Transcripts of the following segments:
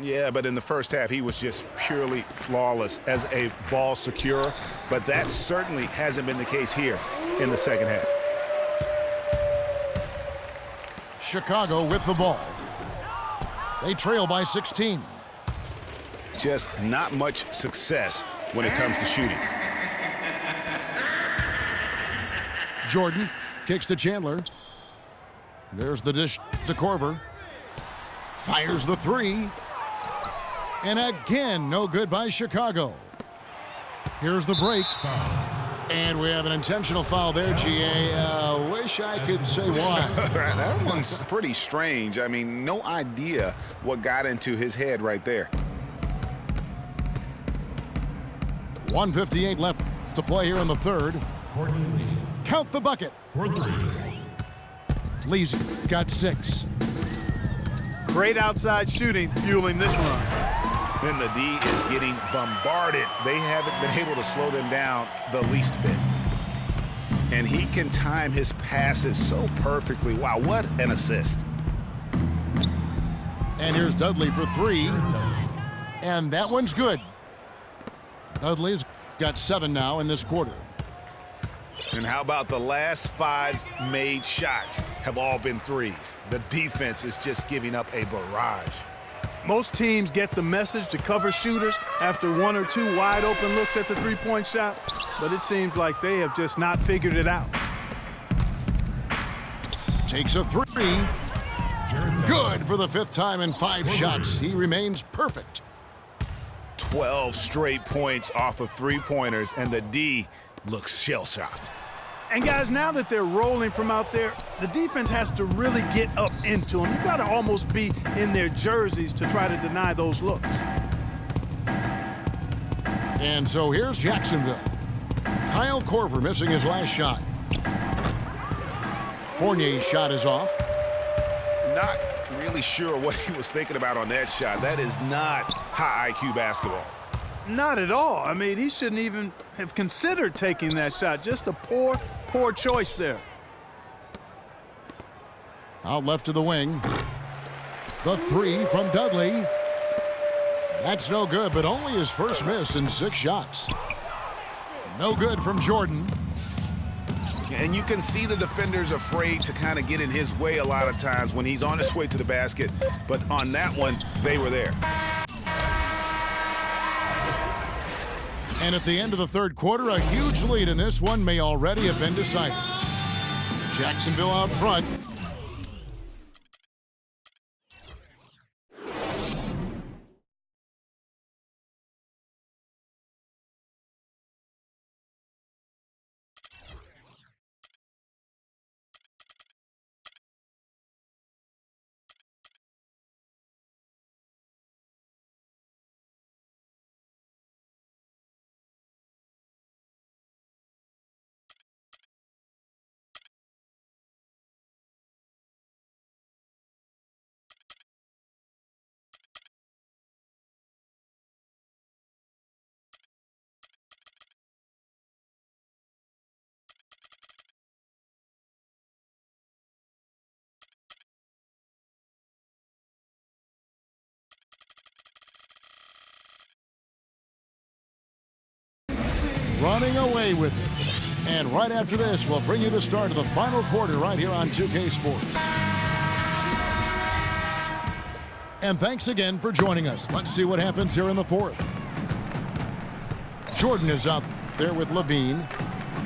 Yeah, but in the first half, he was just purely flawless as a ball securer. But that certainly hasn't been the case here in the second half. Chicago with the ball. They trail by 16. Just not much success when it comes to shooting. Jordan kicks to Chandler. There's the dish to Korver. Fires the three. And again, no good by Chicago. Here's the break. And we have an intentional foul there, GA. Wish I could say why. That one's pretty strange. I mean, no idea what got into his head right there. 1:58 left to play here in the third. Count the bucket. Lee's got 6. Great outside shooting fueling this run. Then the D is getting bombarded. They haven't been able to slow them down the least bit. And he can time his passes so perfectly. Wow, what an assist. And here's Dudley for 3. And that one's good. Dudley's got 7 now in this quarter. And how about the last 5 made shots have all been threes? The defense is just giving up a barrage. Most teams get the message to cover shooters after 1 or 2 wide open looks at the three-point shot, but it seems like they have just not figured it out. Takes a 3. Good for the 5th time in 5 shots. He remains perfect. 12 straight points off of three-pointers, and the D looks shell-shocked. And guys, now that they're rolling from out there, the defense has to really get up into them. You've got to almost be in their jerseys to try to deny those looks. And so here's Jacksonville. Kyle Korver missing his last shot. Fournier's shot is off. Not really sure what he was thinking about on that shot. That is not high IQ basketball. Not at all. I mean, he shouldn't even have considered taking that shot. Just a poor choice there. Out left to the wing. The 3 from Dudley. That's no good, but only his first miss in 6 shots. No good from Jordan. And you can see the defenders afraid to kind of get in his way a lot of times when he's on his way to the basket. But on that one, they were there. And at the end of the third quarter, a huge lead in this one may already have been decided. Jacksonville out front. Running away with it. And right after this, we'll bring you the start of the final quarter right here on 2K Sports. And thanks again for joining us. Let's see what happens here in the fourth. Jordan is out there with Levine.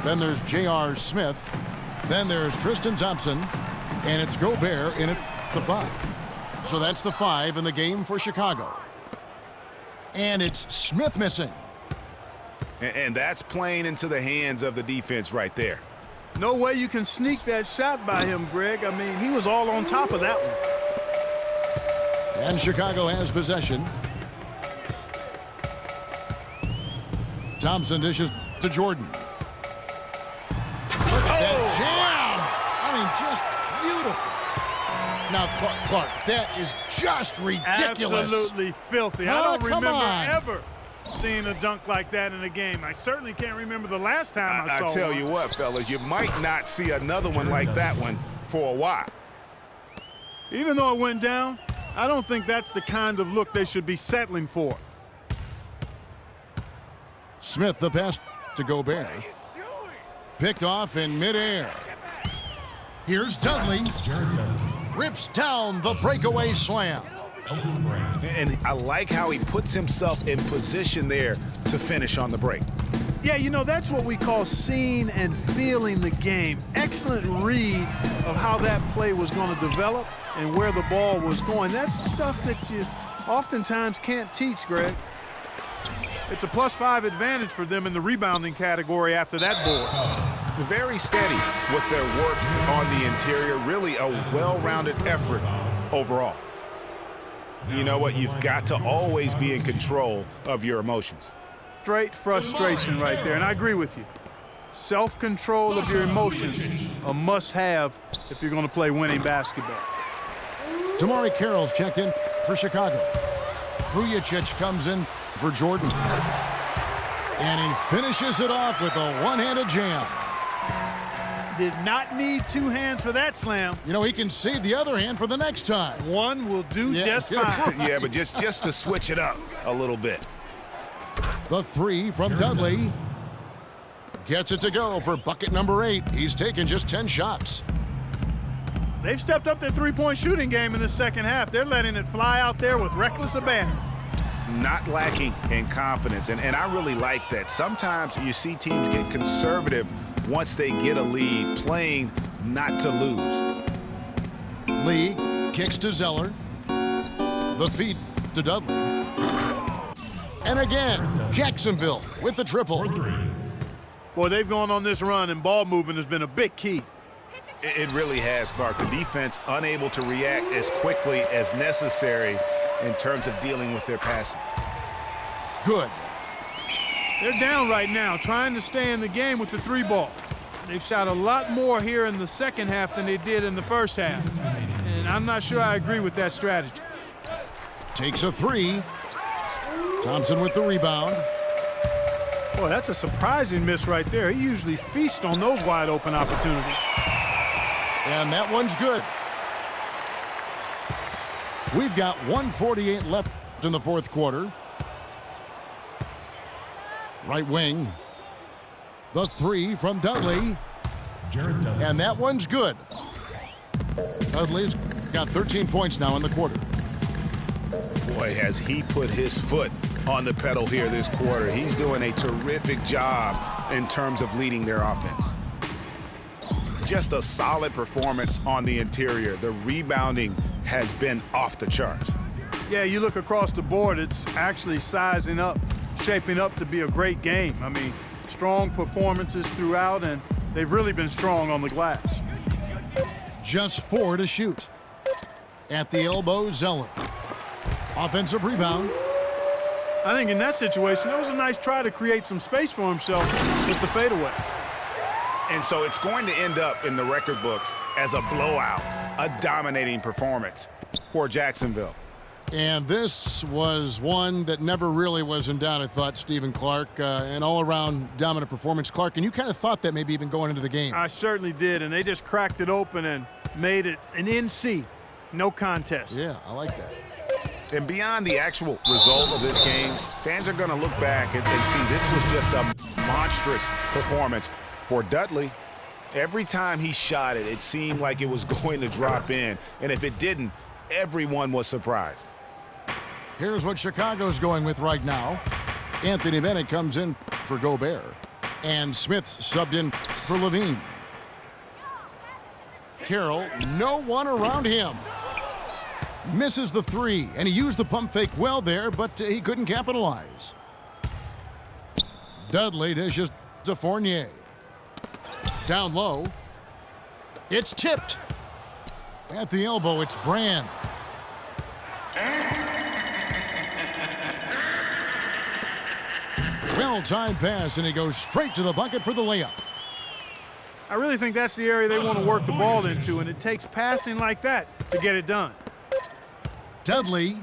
Then there's J.R. Smith. Then there's Tristan Thompson. And it's Gobert in at the 5. So that's the 5 in the game for Chicago. And it's Smith missing. And that's playing into the hands of the defense right there. No way you can sneak that shot by him, Greg. I mean, he was all on top of that one. And Chicago has possession. Thompson dishes to Jordan. Look at that jam! I mean, just beautiful. Now, Clark, that is just ridiculous. Absolutely filthy. I don't remember on. ever seeing a dunk like that in a game. I certainly can't remember the last time I saw one. I tell you what, fellas, you might not see another one like that one for a while. Even though it went down, I don't think that's the kind of look they should be settling for. Smith the pass to Gobert. Picked off in midair. Here's Dudley. Rips down the breakaway slam. And I like how he puts himself in position there to finish on the break. Yeah, you know, that's what we call seeing and feeling the game. Excellent read of how that play was going to develop and where the ball was going. That's stuff that you oftentimes can't teach, Greg. It's a +5 advantage for them in the rebounding category after that board. Very steady with their work on the interior. Really a well-rounded effort overall. You know what? You've got to always be in control of your emotions. Straight frustration right there, and I agree with you. Self-control of your emotions, a must-have if you're going to play winning basketball. Damari Carroll's checked in for Chicago. Vujicic comes in for Jordan. And he finishes it off with a one-handed jam. Did not need two hands for that slam. You know, he can save the other hand for the next time. One will do just fine. Yeah, but just to switch it up a little bit. The three from Dudley. Gets it to go for bucket number 8. He's taken just 10 shots. They've stepped up their three-point shooting game in the second half. They're letting it fly out there with reckless abandon. Not lacking in confidence, and I really like that. Sometimes you see teams get conservative once they get a lead, playing not to lose. Lee kicks to Zeller. The feed to Dudley. And again, Jacksonville with the triple. Boy, they've gone on this run, and ball movement has been a big key. It really has, Clark. The defense unable to react as quickly as necessary in terms of dealing with their passing. Good. They're down right now, trying to stay in the game with the three ball. They've shot a lot more here in the second half than they did in the first half. And I'm not sure I agree with that strategy. Takes a three. Thompson with the rebound. Boy, that's a surprising miss right there. He usually feasts on those wide open opportunities. And that one's good. We've got 1:48 left in the fourth quarter. Right wing. The three from Dudley. And that one's good. Dudley's got 13 points now in the quarter. Boy, has he put his foot on the pedal here this quarter. He's doing a terrific job in terms of leading their offense. Just a solid performance on the interior. The rebounding has been off the charts. Yeah, you look across the board, it's actually sizing up, shaping up to be a great game. I mean, strong performances throughout, and they've really been strong on the glass. Just 4 to shoot. At the elbow, Zeller. Offensive rebound. I think in that situation, it was a nice try to create some space for himself with the fadeaway. And so it's going to end up in the record books as a blowout, a dominating performance for Jacksonville. And this was one that never really was in doubt, I thought, Stephen Clark. An all-around dominant performance. Clark, and you kind of thought that maybe even going into the game. I certainly did, and they just cracked it open and made it an NC. No contest. Yeah, I like that. And beyond the actual result of this game, fans are going to look back and see this was just a monstrous performance for Dudley. Every time he shot it, it seemed like it was going to drop in. And if it didn't, everyone was surprised. Here's what Chicago's going with right now. Anthony Bennett comes in for Gobert. And Smith subbed in for Levine. Carroll, no one around him. Misses the three, and he used the pump fake well there, but he couldn't capitalize. Dudley dishes to Fournier. Down low. It's tipped. At the elbow, it's Brand. Well-timed pass, and he goes straight to the bucket for the layup. I really think that's the area they want to work the ball into, and it takes passing like that to get it done. Dudley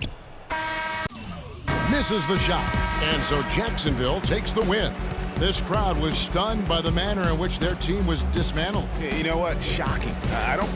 misses the shot, and so Jacksonville takes the win. This crowd was stunned by the manner in which their team was dismantled. You know what? Shocking. I don't